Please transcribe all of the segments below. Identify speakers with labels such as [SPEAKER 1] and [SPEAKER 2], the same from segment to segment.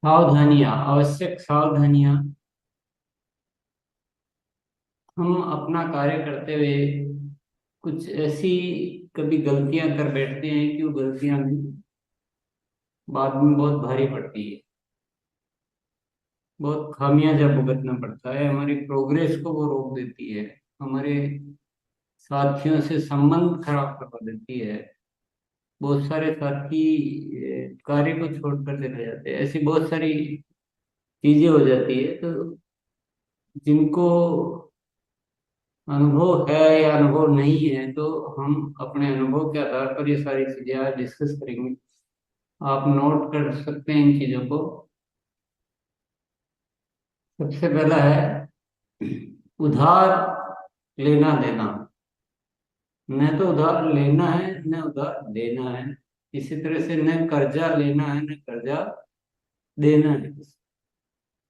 [SPEAKER 1] सावधानियां, आवश्यक सावधानियां। हम अपना कार्य करते हुए कुछ ऐसी कभी गलतियां कर बैठते हैं कि वो गलतियां बाद में बहुत भारी पड़ती है। बहुत खामियाजा भुगतना पड़ता है, हमारी प्रोग्रेस को वो रोक देती है। हमारे साथियों से संबंध खराब करवा देती है। बहुत सारे साथी कार्य को छोड़कर चले जाते हैं। ऐसी बहुत सारी चीजें हो जाती है। तो जिनको अनुभव है या अनुभव नहीं है, तो हम अपने अनुभव के आधार पर ये सारी चीजें आज डिस्कस करेंगे। आप नोट कर सकते हैं इन चीजों को। सबसे पहला है उधार लेना देना। न तो उधार लेना है न उधार देना है। इसी तरह से न कर्जा लेना है न कर्जा देना है।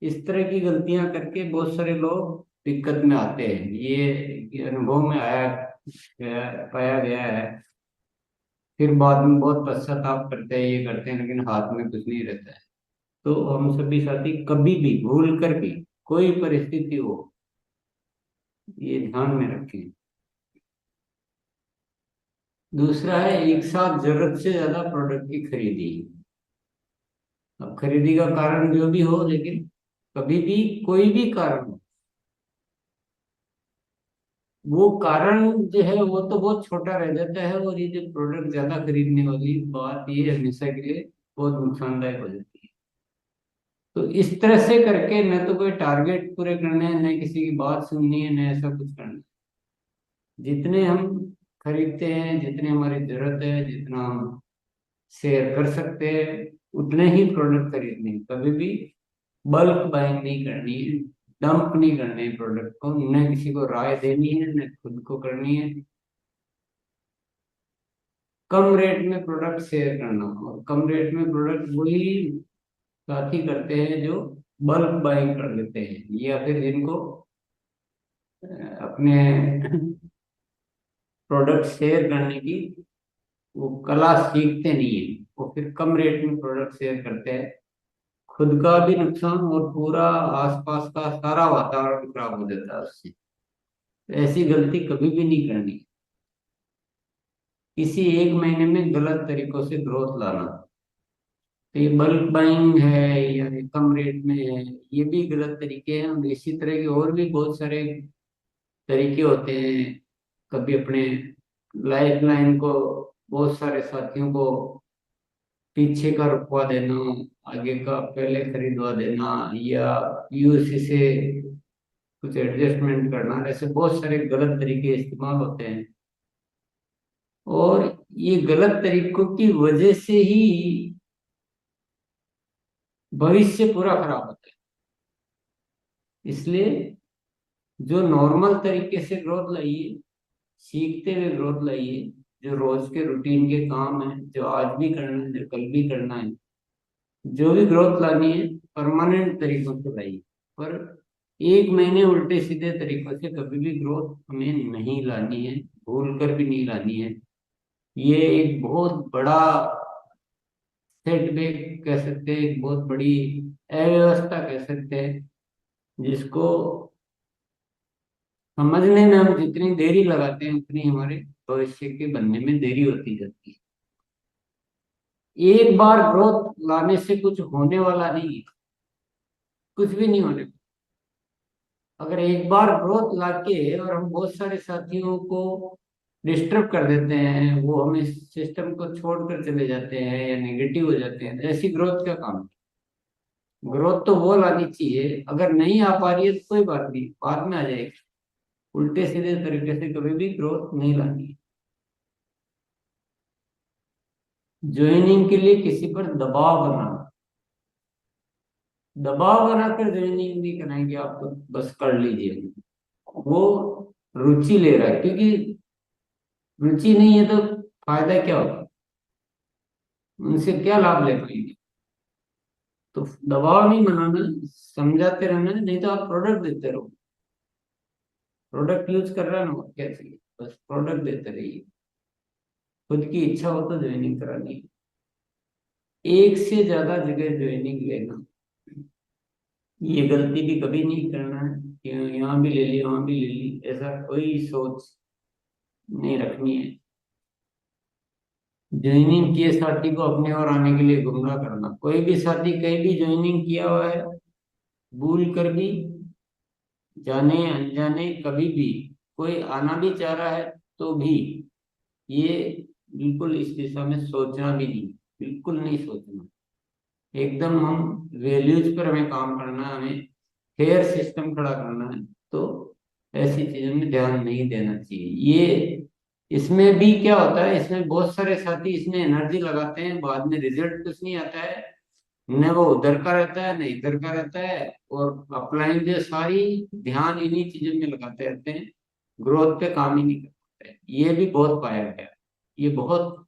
[SPEAKER 1] इस तरह की गलतियां करके बहुत सारे लोग दिक्कत में आते हैं। ये अनुभव में पाया गया है। फिर बाद में बहुत पश्चाताप करते हैं, ये करते हैं, लेकिन हाथ में कुछ नहीं रहता है। तो हम सभी साथी कभी भी भूल कर भी, कोई परिस्थिति हो, ये ध्यान में रखें। दूसरा है एक साथ जरूरत से ज्यादा प्रोडक्ट की खरीदी। अब खरीदी का कारण जो भी हो, लेकिन कभी भी कोई भी कारण हो, वो कारण जो है वो तो बहुत छोटा रह जाता है, और ये जो प्रोडक्ट ज्यादा खरीदने वाली बात, ये हमेशा के लिए बहुत नुकसानदायक हो जाती है। तो इस तरह से करके न तो कोई टारगेट पूरे करने हैं, न किसी की बात सुननी है, न ऐसा कुछ करना है। जितने हम खरीदते हैं, जितनी हमारी जरूरत है, जितना हम शेयर कर सकते हैं, उतने ही प्रोडक्ट खरीदने हैं। कभी भी बल्क बाइंग नहीं करनी है। डंप नहीं करने हैं प्रोडक्ट को। न किसी को राय देनी है, न खुद को करनी है। कम रेट में प्रोडक्ट शेयर करना, और कम रेट में प्रोडक्ट वही साथी करते हैं जो बल्क बाइंग कर लेते हैं, या फिर जिनको अपने प्रोडक्ट शेयर करने की वो कला सीखते नहीं है। वो फिर कम रेट में प्रोडक्ट शेयर करते हैं। खुद का भी नुकसान और पूरा आसपास का सारा वातावरण खराब हो जाता है उससे। तो ऐसी गलती कभी भी नहीं करनी। किसी एक महीने में गलत तरीकों से ग्रोथ लाना, तो ये बल्क बाइंग है या ये कम रेट में है, ये भी गलत तरीके हैं। और इसी तरह के और भी बहुत सारे तरीके होते हैं। कभी अपने लाइफ लाइन को, बहुत सारे साथियों को पीछे का रुकवा देना, आगे का पहले खरीदवा देना, या यूएससी से कुछ एडजस्टमेंट करना, ऐसे बहुत सारे गलत तरीके इस्तेमाल होते हैं। और ये गलत तरीकों की वजह से ही भविष्य पूरा खराब होता है। इसलिए जो नॉर्मल तरीके से ग्रोथ लाइए, सीखते हुए ग्रोथ लाइए। जो रोज के रूटीन के काम है, जो आज भी करना है, जो कल भी करना है, जो भी ग्रोथ लानी है, परमानेंट तरीकों से लाइए। पर एक महीने उल्टे सीधे तरीकों से कभी भी ग्रोथ हमें नहीं लानी है, भूल कर भी नहीं लानी है। ये एक बहुत बड़ा सेटबैक कह सकते हैं, एक बहुत बड़ी अव्यवस्था कह सकते हैं, जिसको समझने में हम जितनी देरी लगाते हैं, उतनी हमारे भविष्य के बनने में देरी होती जाती है। एक बार ग्रोथ लाने से कुछ होने वाला नहीं है। कुछ भी नहीं होने। अगर एक बार ग्रोथ लाके और हम बहुत सारे साथियों को डिस्टर्ब कर देते हैं, वो हमें सिस्टम को छोड़कर चले जाते हैं या नेगेटिव हो जाते हैं, तो ऐसी ग्रोथ का काम है। ग्रोथ तो वो लानी चाहिए। अगर नहीं आ पा रही है तो कोई बात नहीं, बाद में आ जाएगी। उल्टे सीधे तरीके से कभी भी ग्रोथ नहीं लानी है। ज्वाइनिंग के लिए किसी पर दबाव बनाना, दबाव बनाकर ज्वाइनिंग नहीं कराएंगे आपको, बस कर लीजिए। वो रुचि ले रहा है, क्योंकि रुचि नहीं है तो फायदा क्या होगा? उनसे क्या लाभ ले पाएंगे? तो दबाव नहीं बनाना, समझाते रहना है। नहीं तो आप प्रोडक्ट देते रहो। प्रोडक्ट यूज कर रहा है ना, और क्या चाहिए? बस प्रोडक्ट देते रहिए। खुद की इच्छा हो तो ज्वाइनिंग करानी है। एक से ज्यादा जगह ज्वाइनिंग लेना, ये गलती भी कभी नहीं करना है कि यहाँ भी ले ली वहां भी ले ली, ऐसा कोई सोच नहीं रखनी है। ज्वाइनिंग किए साथी को अपने और आने के लिए गुमराह करना, कोई भी साथी कहीं भी ज्वाइनिंग किया हुआ है, भूल कर भी, जाने अनजाने कभी भी कोई आना भी चाह रहा है तो भी, ये बिल्कुल इस दिशा में सोचना भी नहीं, बिल्कुल नहीं सोचना। एकदम हम वैल्यूज पर हमें काम करना है, हमें फेयर सिस्टम खड़ा करना है। तो ऐसी चीजों में ध्यान नहीं देना चाहिए। ये इसमें भी क्या होता है, इसमें बहुत सारे साथी इसमें एनर्जी लगाते हैं, बाद में रिजल्ट कुछ नहीं आता है। न वो उधर का रहता है न इधर का रहता है, और अपलाइन जो सारी ध्यान इन्हीं चीजों में लगाते रहते हैं, ग्रोथ पे काम ही नहीं करते। ये भी बहुत पाया गया है, ये बहुत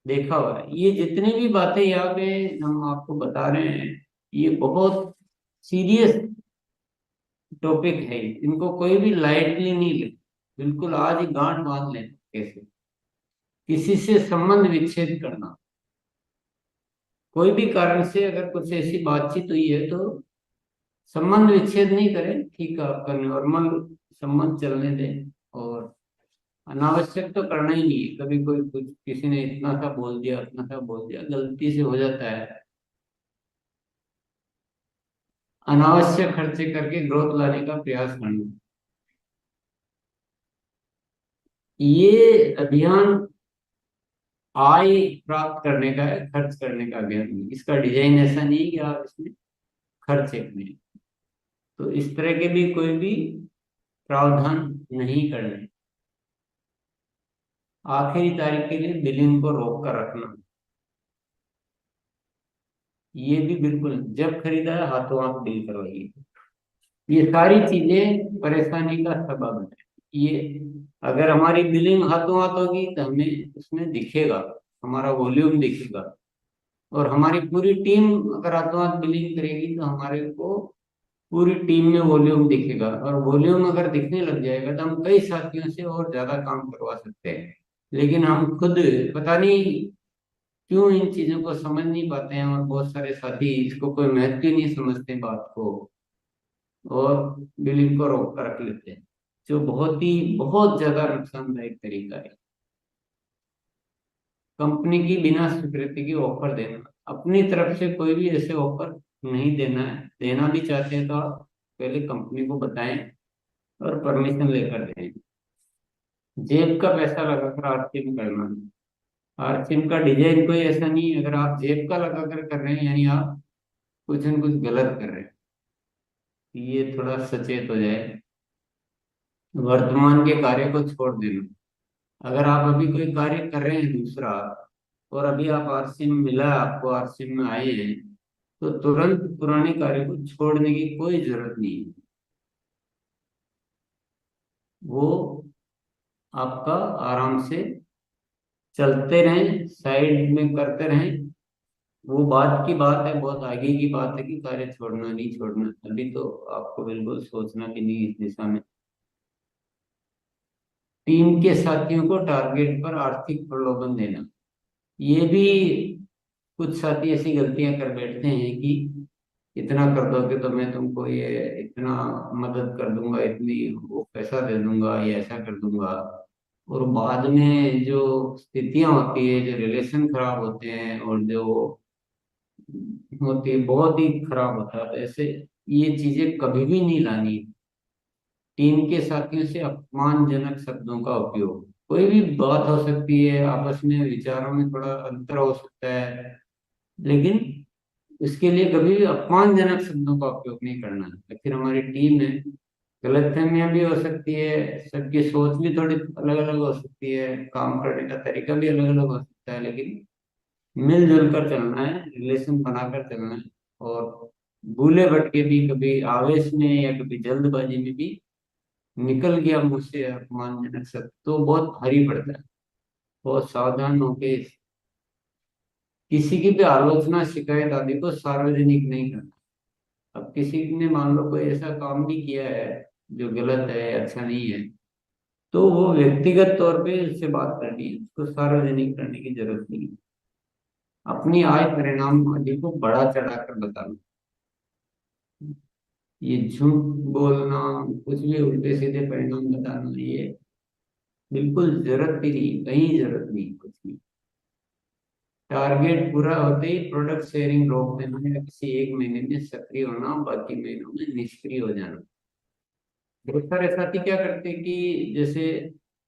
[SPEAKER 1] देखा हुआ है। ये जितनी भी बातें यहाँ पे हम आपको बता रहे हैं, ये बहुत सीरियस टॉपिक है, इनको कोई भी लाइटली नहीं ले, बिल्कुल आज ही गांठ बांध लें। कैसे किसी से संबंध विच्छेद करना, कोई भी कारण से अगर कुछ ऐसी बातचीत हुई है तो संबंध विच्छेद नहीं करें, ठीक है, आपका नॉर्मल संबंध चलने दें। और अनावश्यक तो करना ही नहीं है। कभी कोई कुछ किसी ने इतना सा बोल दिया उतना सा बोल दिया, गलती से हो जाता है। अनावश्यक खर्चे करके ग्रोथ लाने का प्रयास करना, ये अभियान आय प्राप्त करने का है, खर्च करने का अभियान नहीं। इसका डिजाइन ऐसा नहीं है कि आप इसमें खर्च करें। तो इस तरह के भी कोई भी प्रावधान नहीं करने। आखिरी तारीख के लिए बिलिंग को रोक कर रखना, ये भी बिल्कुल, जब खरीदा है हाथों हाथ बिल करवाइए। ये सारी चीजें परेशानी का सबब है। ये अगर हमारी बिलिंग हाथों हाथ होगी तो हमें उसमें दिखेगा, हमारा वॉल्यूम दिखेगा। और हमारी पूरी टीम अगर हाथों हाथ बिलिंग करेगी तो हमारे को पूरी टीम में वॉल्यूम दिखेगा। और वॉल्यूम अगर दिखने लग जाएगा तो हम कई साथियों से और ज्यादा काम करवा सकते हैं। लेकिन हम खुद पता नहीं क्यों इन चीजों को समझ नहीं पाते हैं, और बहुत सारे साथी इसको कोई महत्व ही नहीं समझते बात को, और बिलिंग को रोक कर रख लेते हैं, जो बहुत ज्यादा नुकसानदायक तरीका है। कंपनी की बिना स्वीकृति की ऑफर देना, अपनी तरफ से कोई भी ऐसे ऑफर नहीं देना है। देना भी चाहते हैं तो आप पहले कंपनी को बताएं और परमिशन लेकर दें। जेब का पैसा लगाकर आरसीएम करना, आरसीएम का डिजाइन कोई ऐसा नहीं है, अगर आप जेब का लगाकर कर रहे हैं यानी आप कुछ न कुछ गलत कर रहे हैं। ये थोड़ा सचेत हो जाए। वर्तमान के कार्य को छोड़ देना, अगर आप अभी कोई कार्य कर रहे हैं दूसरा, और अभी आप आरसीएम मिला है आपको, आरसीएम में आए हैं, तो तुरंत पुराने कार्य को छोड़ने की कोई जरूरत नहीं है। वो आपका आराम से चलते रहें, साइड में करते रहें। वो बात की बात है, बहुत आगे की बात है कि कार्य छोड़ना नहीं छोड़ना, अभी तो आपको बिल्कुल सोचना भी नहीं इस दिशा में। टीम के साथियों को टारगेट पर आर्थिक प्रलोभन देना, ये भी कुछ साथी ऐसी गलतियां कर बैठते हैं कि इतना कर दोगे तो मैं तुमको ये इतना मदद कर दूंगा, इतनी वो पैसा दे दूंगा, ये ऐसा कर दूंगा। और बाद में जो स्थितियां होती है, जो रिलेशन खराब होते हैं और जो होती है, बहुत ही खराब होता है। तो ऐसे ये चीजें कभी भी नहीं लानी। टीम के साथियों से अपमानजनक शब्दों का उपयोग, कोई भी बात हो सकती है, आपस में विचारों में थोड़ा अंतर हो सकता है, लेकिन उसके लिए कभी भी अपमानजनक शब्दों का उपयोग नहीं करना है। आखिर हमारी टीम है, गलतफहमियां भी हो सकती है, सबकी सोच भी थोड़ी अलग अलग हो सकती है, काम करने का तरीका भी अलग अलग हो सकता है, लेकिन मिलजुल कर चलना है, रिलेशन बनाकर चलना है। और भूले भटके भी, कभी आवेश में या कभी जल्दबाजी में भी निकल गया मुंह से अपमानजनक शब्द, तो बहुत भारी पड़ता है। बहुत सावधान होके किसी की भी आलोचना शिकायत आदि को सार्वजनिक नहीं करना। अब किसी ने मान लो कोई ऐसा काम भी किया है जो गलत है, अच्छा नहीं है, तो वो व्यक्तिगत तौर पे उससे बात करनी है, उसको सार्वजनिक करने की जरूरत नहीं है। अपनी आय परिणाम आदि को बढ़ा चढ़ा कर बताना, ये झूठ बोलना, कुछ भी उल्टे सीधे परिणाम बताना, ये बिल्कुल जरूरत ही नहीं, कहीं जरूरत नहीं कुछ भी। टारगेट पूरा होते ही प्रोडक्ट शेयरिंग रोक देना या किसी एक महीने में सक्रिय होना, बाकी महीनों में निष्क्रिय हो जाना। बहुत सारे साथी क्या करते हैं कि जैसे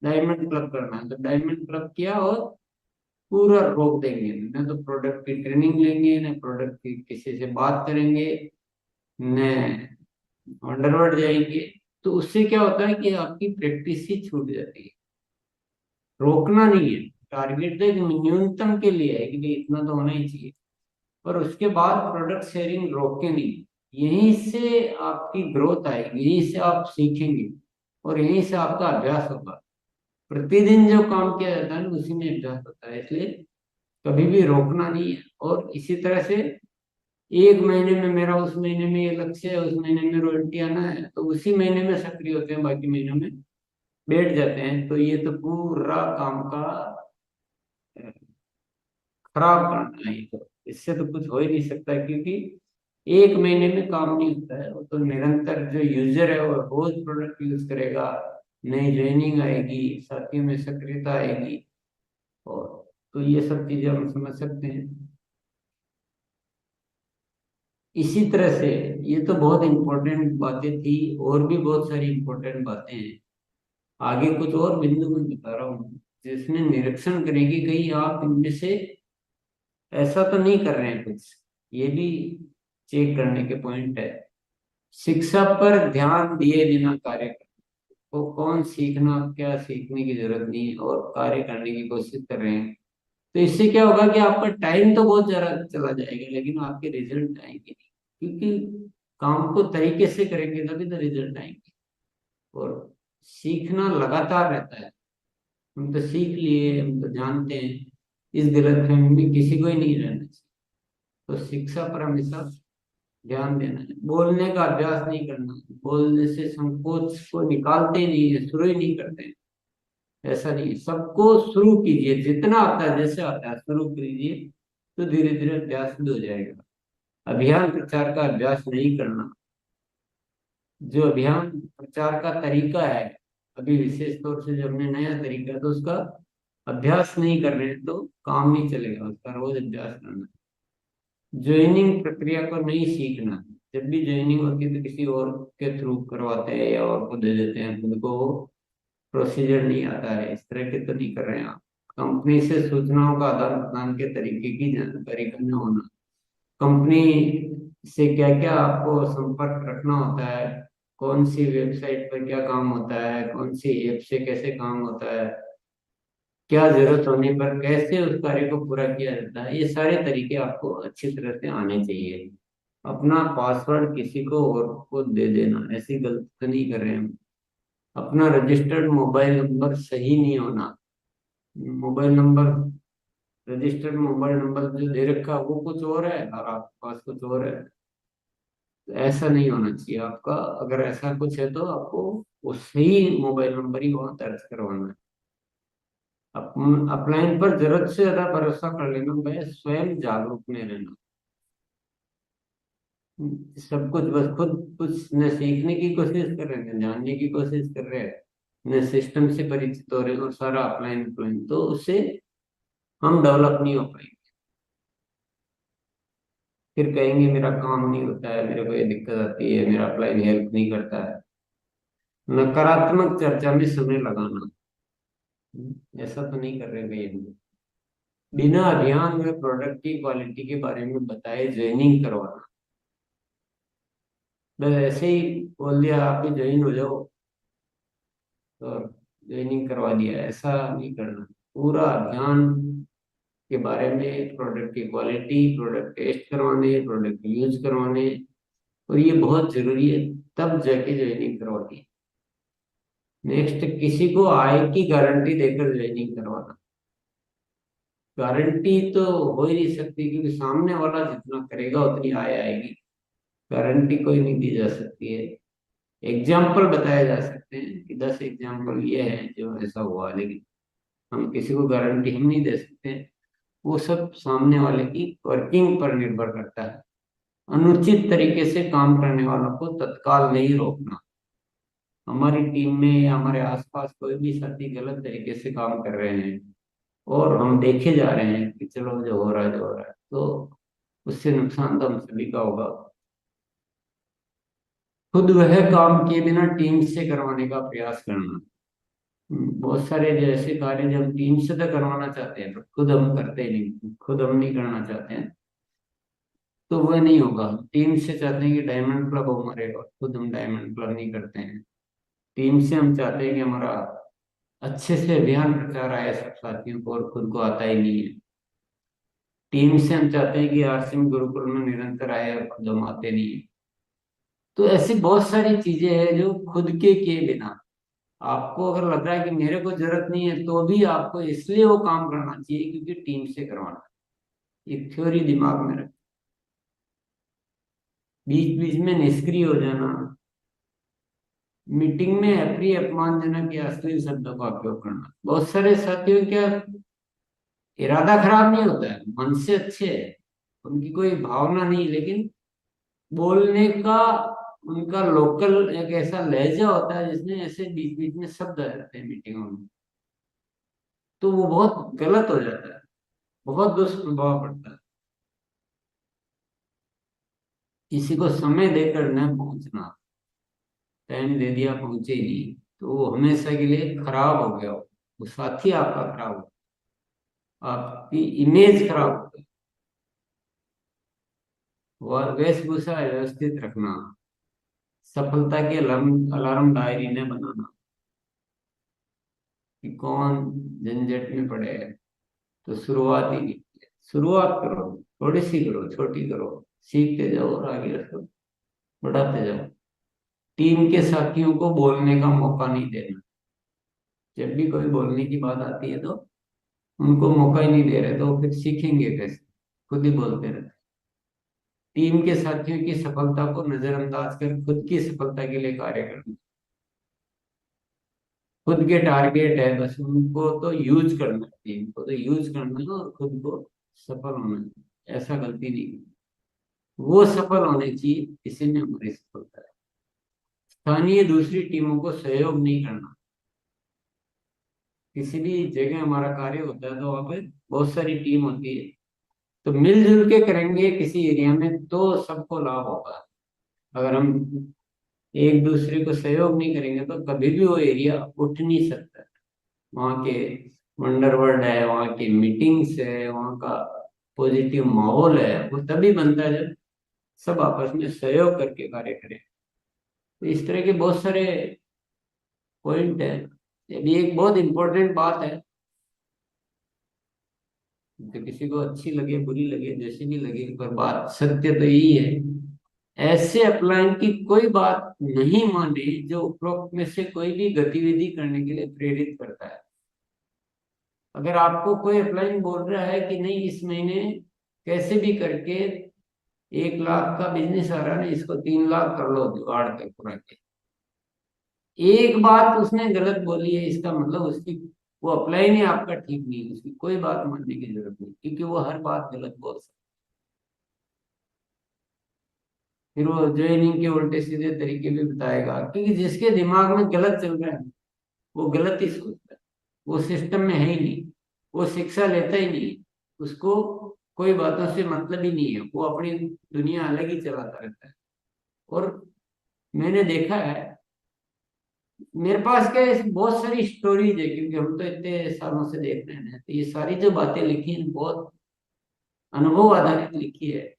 [SPEAKER 1] डायमंड क्लब करना है तो डायमंड क्लब किया और पूरा रोक देंगे, न तो प्रोडक्ट की ट्रेनिंग लेंगे, न प्रोडक्ट की किसी से बात करेंगे, न अंडरवर्ल्ड जाएंगे। तो उससे क्या होता है कि आपकी प्रैक्टिस ही छूट जाती है। रोकना नहीं है, टारगेट तो एक न्यूनतम के लिए है कि भाई इतना तो होना ही चाहिए, पर उसके बाद प्रोडक्ट शेयरिंग रोके नहीं। यहीं से आपकी ग्रोथ आएगी, यहीं से आप सीखेंगे और यहीं से आपका अभ्यास होगा। प्रतिदिन जो काम किया जाता है ना उसी में अभ्यास होता है, इसलिए कभी भी रोकना नहीं है। और इसी तरह से एक महीने में मेरा उस महीने में ये लक्ष्य है, उस महीने में रॉयल्टी आना है, तो उसी महीने में सक्रिय होते हैं, बाकी महीनों में बैठ जाते हैं। तो ये तो पूरा काम का खराब करना है। ये तो इससे तो कुछ हो ही नहीं सकता, क्योंकि एक महीने में काम नहीं होता है। वो तो निरंतर जो यूजर है वो रोज प्रोडक्ट यूज करेगा, नई ज्वाइनिंग आएगी, साथियों में सक्रियता आएगी, और तो ये सब चीजें हम समझ सकते हैं। इसी तरह से ये तो बहुत इंपॉर्टेंट बातें थी, और भी बहुत सारी इंपॉर्टेंट बातें हैं। आगे कुछ और बिंदु मैं बता रहा हूँ जिसमें निरीक्षण करेंगे कहीं आप इनमें से ऐसा तो नहीं कर रहे हैं कुछ, ये भी चेक करने के पॉइंट है। शिक्षा पर ध्यान दिए बिना कार्य करना, वो कौन सीखना, क्या सीखने की जरूरत नहीं है और कार्य करने की कोशिश कर रहे हैं। तो इससे क्या होगा कि आपका टाइम तो बहुत ज्यादा चला जाएगा, लेकिन आपके रिजल्ट आएंगे नहीं, क्योंकि काम को तरीके से करेंगे तभी तो रिजल्ट आएंगे। और सीखना लगातार रहता है। हम तो सीख लिए, हम तो जानते हैं, इस गलतफहमी में किसी को ही नहीं रहना चाहिए। तो शिक्षा पर हमेशा ध्यान देना है। बोलने का अभ्यास नहीं करना, बोलने से संकोच को निकालते ही नहीं है, शुरू ही नहीं करते हैं। ऐसा नहीं, सबको शुरू कीजिए, जितना आता है जैसे आता है शुरू कीजिए, तो धीरे धीरे अभ्यास भी हो जाएगा। अभियान प्रचार का अभ्यास नहीं करना, जो अभियान प्रचार का तरीका है, अभी विशेष तौर से जो हमने नया तरीका है, तो उसका अभ्यास नहीं कर रहे हैं तो काम नहीं चलेगा, उसका रोज अभ्यास करना। ज्वाइनिंग प्रक्रिया को नहीं सीखना, जब भी ज्वाइनिंग होती है तो किसी और के थ्रू करवाते हैं या और को दे देते हैं, खुद को प्रोसीजर नहीं आता है, इस तरह के तो नहीं कर रहे हैं आप। कंपनी से सूचनाओं का आदान प्रदान के तरीके की जानकारी का न होना, कंपनी से क्या क्या आपको संपर्क रखना होता है, कौन सी वेबसाइट पर क्या काम होता है, कौन सी ऐप से कैसे काम होता है, क्या जरूरत होने पर कैसे उस कार्य को पूरा किया जाता है, ये सारे तरीके आपको अच्छी तरह से आने चाहिए। अपना पासवर्ड किसी को और को दे देना, ऐसी गलती तो नहीं कर रहे हैं हम। अपना रजिस्टर्ड मोबाइल नंबर सही नहीं होना, mobile number, registered mobile number जो दे रखा है वो कुछ और है और आपके पास कुछ और है। तो ऐसा नहीं होना चाहिए आपका। अगर ऐसा कुछ है तो आपको वो सही मोबाइल नंबर ही वहाँ दर्ज करवाना है। अपलाइन पर जरूरत से ज्यादा भरोसा कर लेना, मैं स्वयं जागरूक में रहना। सब कुछ बस खुद कुछ न सीखने की कोशिश कर रहे हैं, न जानने की कोशिश कर रहे हैं, न सिस्टम से परिचित हो रहे हैं, और सारा अपलाइन अपलाइन, तो उससे हम डेवलप नहीं हो पाएंगे। फिर कहेंगे मेरा काम नहीं होता है, मेरे को ये दिक्कत आती है, मेरा अपलाइन हेल्प नहीं करता है। नकारात्मक चर्चा में समय लगाना, ऐसा तो नहीं कर रहे भाई हम। बिना अभियान में प्रोडक्ट की क्वालिटी के बारे में बताए ज्वाइनिंग करवाना, बस ऐसे ही बोल दिया आप भी ज्वाइन हो जाओ और ज्वाइनिंग करवा दिया, ऐसा नहीं करना। पूरा अभियान के बारे में, प्रोडक्ट की क्वालिटी, प्रोडक्ट टेस्ट करवाने, प्रोडक्ट यूज करवाने, और ये बहुत जरूरी है, तब जाके ज्वाइनिंग करवानी। नेक्स्ट, किसी को आय की गारंटी देकर ज्वाइनिंग करवाना। गारंटी तो हो ही नहीं सकती, क्योंकि सामने वाला जितना करेगा उतनी आय आएगी। गारंटी कोई नहीं दी जा सकती है। एग्जाम्पल बताए जा सकते हैं कि 10 एग्जाम्पल ये है जो ऐसा हुआ, लेकिन हम किसी को गारंटी हम नहीं दे सकते। वो सब सामने वाले की वर्किंग पर निर्भर करता है। अनुचित तरीके से काम करने वालों को तत्काल नहीं रोकना। हमारी टीम में या हमारे आसपास कोई भी साथी गलत तरीके से काम कर रहे हैं और हम देखे जा रहे हैं कि चलो जो हो रहा है जो हो रहा है, तो उससे नुकसान तो हम सभी का होगा। खुद वह काम किए बिना टीम से करवाने का प्रयास करना। बहुत सारे जो ऐसे कार्य जो हम टीम से तो करवाना चाहते हैं, पर खुद हम करते ही नहीं, खुद हम नहीं करना चाहते हैं, तो वह नहीं होगा। टीम से चाहते हैं कि डायमंड क्लब हो हमारे, और खुद हम डायमंड क्लब नहीं करते हैं। टीम से हम चाहते हैं कि हमारा अच्छे से अभियान प्रचार आए सब साथियों को, और खुद को आता ही नहीं है। टीम से हम चाहते हैं कि आरसीएम गुरुकुल में निरंतर आए, और खुद हम आते नहीं है। तो ऐसी बहुत सारी चीजें हैं जो खुद के किए बिना, आपको अगर लग रहा है कि मेरे को जरूरत नहीं है, तो भी आपको इसलिए वो काम करना चाहिए क्योंकि टीम से करवाना है। एक थ्योरी दिमाग में रख, बीच बीच में निष्क्रिय हो जाना, मीटिंग में अप्रिय अपमानजनक या अश्लील शब्दों का उपयोग करना। बहुत सारे साथियों क्या, इरादा खराब नहीं होता है, मन से अच्छे है, उनकी कोई भावना नहीं, लेकिन बोलने का उनका लोकल एक ऐसा लहजा होता है जिसमें ऐसे बीच बीच में शब्द आ जाते हैं मीटिंगों में, तो वो बहुत गलत हो जाता है, बहुत दुष्प्रभाव पड़ता है। किसी को समय देकर न पहुंचना, टाइम दे दिया पहुंचे ही नहीं, तो वो हमेशा के लिए खराब हो गया, वो साथी आपका खराब हो, आपकी इमेज खराब हो गई। और वेशभूषा व्यवस्थित रखना, सफलता के अलार्म अलार्म डायरी ने बनाना, कि कौन झंझट में पड़े है, तो शुरुआत ही नहीं है। शुरुआत करो, थोड़ी सी करो, छोटी करो, सीखते जाओ और आगे रखो, बढ़ाते जाओ। टीम के साथियों को बोलने का मौका नहीं देना। जब भी कोई बोलने की बात आती है तो उनको मौका ही नहीं दे रहे, तो वो फिर सीखेंगे कैसे, खुद ही बोलते रहते। टीम के साथियों की सफलता को नजरअंदाज कर खुद की सफलता के लिए कार्य करना। खुद के टारगेट है, बस उनको तो यूज करना है, टीम को तो यूज करना है और खुद को सफल होना है, ऐसा गलती नहीं करनी। वो सफल होने चाहिए, इसी में हमारी सफलता है। स्थानीय दूसरी टीमों को सहयोग नहीं करना। किसी भी जगह हमारा कार्य होता है तो वहाँ पे बहुत सारी टीम होती है, तो मिलजुल के करेंगे किसी एरिया में तो सबको लाभ होगा। अगर हम एक दूसरे को सहयोग नहीं करेंगे तो कभी भी वो एरिया उठ नहीं सकता। वहाँ के वंडरवर्ल्ड है, वहाँ की मीटिंग्स है, वहाँ का पॉजिटिव माहौल है, वो तभी बनता है जब सब आपस में सहयोग करके कार्य करें। तो इस तरह के बहुत सारे पॉइंट है। ये भी एक बहुत इंपॉर्टेंट बात है, तो किसी को अच्छी लगे बुरी लगे जैसी भी लगे, पर बात सत्य तो यही है। ऐसे अपलाइन की कोई बात नहीं माने जो उपरोक्त में से कोई भी गतिविधि करने के लिए प्रेरित करता है। अगर आपको कोई अपलाइन बोल रहा है कि नहीं इस महीने कैसे भी करके 1 लाख का बिजनेस आ रहा है, इसको 3 लाख कर लो जुगाड़ के पूरा के, एक बात उसने गलत बोली है, इसका मतलब उसकी वो अप्लाई नहीं, आपका ठीक नहीं है, उसकी कोई बात मानने की जरूरत नहीं, क्योंकि वो हर बात गलत बोल सकता है। फिर वो ज्वाइनिंग के उल्टे सीधे तरीके भी बताएगा, क्योंकि जिसके दिमाग में गलत चल रहा है वो गलत ही सोचता है, वो सिस्टम में है ही नहीं, वो शिक्षा लेता ही नहीं, उसको कोई बातों से मतलब ही नहीं है, वो अपनी दुनिया अलग ही चलाता रहता है। और मैंने देखा है, मेरे पास क्या है, बहुत सारी स्टोरीज है, क्योंकि हम तो इतने सालों से देख रहे हैं, तो ये सारी जो बातें लिखी हैं बहुत अनुभव आधारित लिखी है।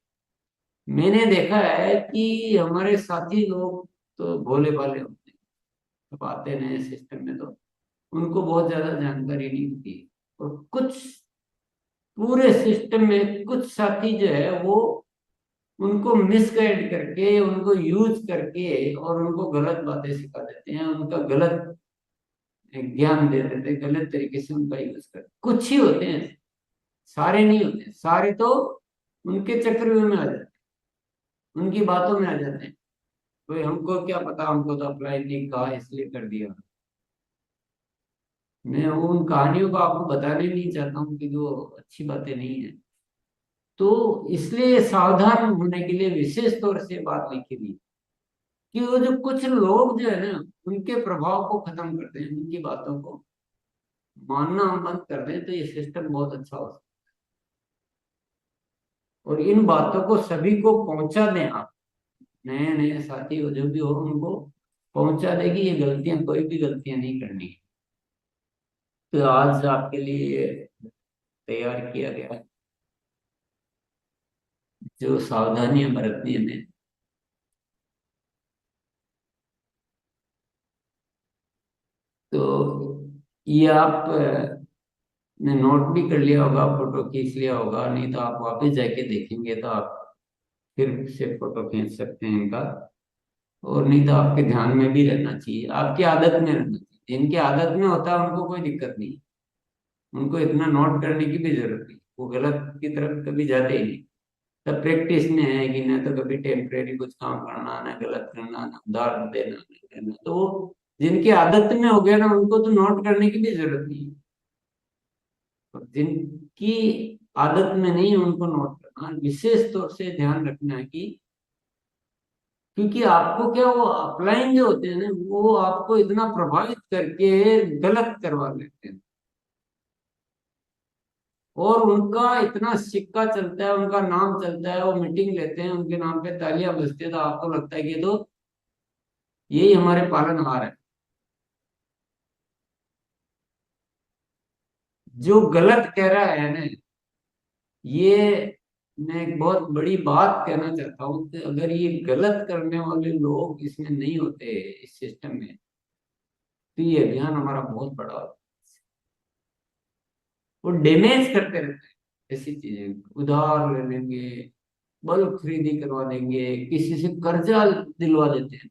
[SPEAKER 1] मैंने देखा है कि हमारे साथी लोग तो भोले भाले होते हैं, तो आते नए सिस्टम में, तो उनको बहुत ज्यादा जानकारी नहीं होती, और कुछ पूरे सिस्टम में कुछ साथी जो है वो उनको मिसगाइड करके, उनको यूज करके और उनको गलत बातें सिखा देते हैं, उनका गलत ज्ञान दे देते हैं, गलत तरीके से उनका यूज करते, कुछ ही होते हैं, सारे नहीं होते, सारे तो उनके चक्रव्यूह में आ जाते हैं, उनकी बातों में आ जाते हैं। कोई हमको क्या पता, हमको तो अप्लाई नहीं कहा इसलिए कर दिया। मैं उन कहानियों को आपको बताने नहीं चाहता हूँ, क्योंकि वो अच्छी बातें नहीं है। तो इसलिए सावधान होने के लिए विशेष तौर से बात लिखी थी कि वो जो कुछ लोग जो है ना, उनके प्रभाव को खत्म कर दें, उनकी बातों को मानना हम बंद कर दें, तो ये सिस्टम बहुत अच्छा हो सकता है। और इन बातों को सभी को पहुंचा दें आप, नए नए साथी हो जो भी हो, उनको पहुंचा देगी ये गलतियां, कोई भी गलतियां नहीं करनी। तो आज आपके लिए तैयार किया गया है जो सावधानियां बरतनी है हमें। तो ये आप ने नोट भी कर लिया होगा, फोटो खींच लिया होगा, नहीं तो आप वापस जाके देखेंगे तो आप फिर से फोटो खींच सकते हैं इनका। और नहीं तो आपके ध्यान में भी रहना चाहिए, आपकी आदत में रहना चाहिए। जिनकी आदत में होता है उनको कोई दिक्कत नहीं, उनको इतना नोट करने की भी जरूरत नहीं, वो गलत की तरफ कभी जाते ही नहीं। सब प्रैक्टिस में है कि न तो कभी टेम्परेरी कुछ काम करना, ना गलत करना, ना उधार देना, ना करना। तो जिनकी आदत में हो गया ना, उनको तो नोट करने की भी जरूरत नहीं है। और जिनकी आदत में नहीं है उनको नोट करना, विशेष तौर से ध्यान रखना है कि, क्योंकि आपको क्या, वो अपलाइन जो होते हैं ना, वो आपको इतना प्रभावित करके गलत करवा लेते हैं। और उनका इतना सिक्का चलता है, उनका नाम चलता है, वो मीटिंग लेते हैं, उनके नाम पे तालियां बजती है, तो आपको लगता है कि ये तो यही हमारे पालनहार है। जो गलत कह रहा है ना, ये मैं एक बहुत बड़ी बात कहना चाहता हूँ कि अगर ये गलत करने वाले लोग इसमें नहीं होते, इस सिस्टम में, तो ये अभियान हमारा बहुत बड़ा होता। वो डैमेज करते रहते हैं ऐसी चीजें, उधार ले लेंगे, बल्क खरीदी करवा देंगे, किसी से कर्जा दिलवा देते हैं।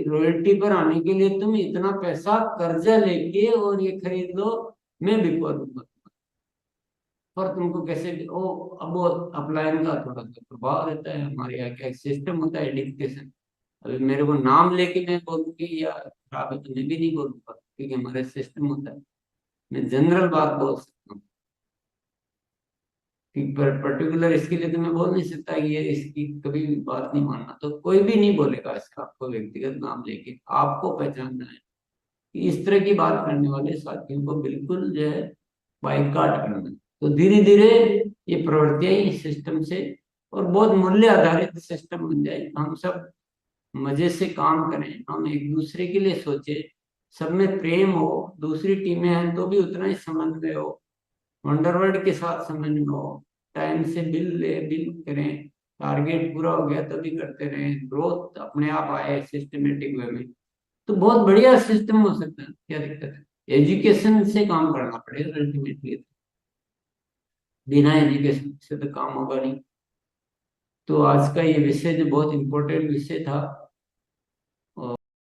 [SPEAKER 1] रॉयल्टी पर आने के लिए तुम इतना पैसा कर्जा लेके और ये खरीद लो, मैं बिकवा दूंगा। पर तुमको कैसे भी ओ, अब वो अपलायन का थोड़ा सा प्रभाव रहता है। हमारे यहाँ का एक सिस्टम होता है एडिक्टेशन। अभी मेरे को नाम लेके मैं बोलूंगी या खराब है तो मैं भी नहीं बोलूंगा, क्योंकि हमारे सिस्टम होता है। मैं जनरल बात बोल सकता हूँ कि पर्टिकुलर इसके लिए तो मैं बोल नहीं सकता कि ये इसकी कभी भी बात नहीं मानना, तो कोई भी नहीं बोलेगा इसका। आपको व्यक्तिगत नाम लेके आपको पहचानना है कि इस तरह की बात करने वाले साथियों को बिल्कुल जो है बाइकाट करना है। तो धीरे धीरे ये प्रवृत्तियां इस सिस्टम से, और बहुत मूल्य आधारित सिस्टम बन जाए, हम सब मजे से काम करें, हम एक दूसरे के लिए सोचे, सब में प्रेम हो, दूसरी टीमें हैं तो भी उतना ही समन्वय हो, वंडरवर्ल्ड के साथ समन्वय हो, टाइम से बिल करें, टारगेट पूरा हो गया तभी करते रहें, ग्रोथ अपने आप आए सिस्टमेटिक वे में, तो बहुत बढ़िया सिस्टम हो सकता है। क्या दिक्कत है? एजुकेशन से काम करना पड़ेगा अल्टीमेटली, बिना एजुकेशन से तो काम होगा नहीं। तो आज का ये विषय जो बहुत इंपॉर्टेंट विषय था,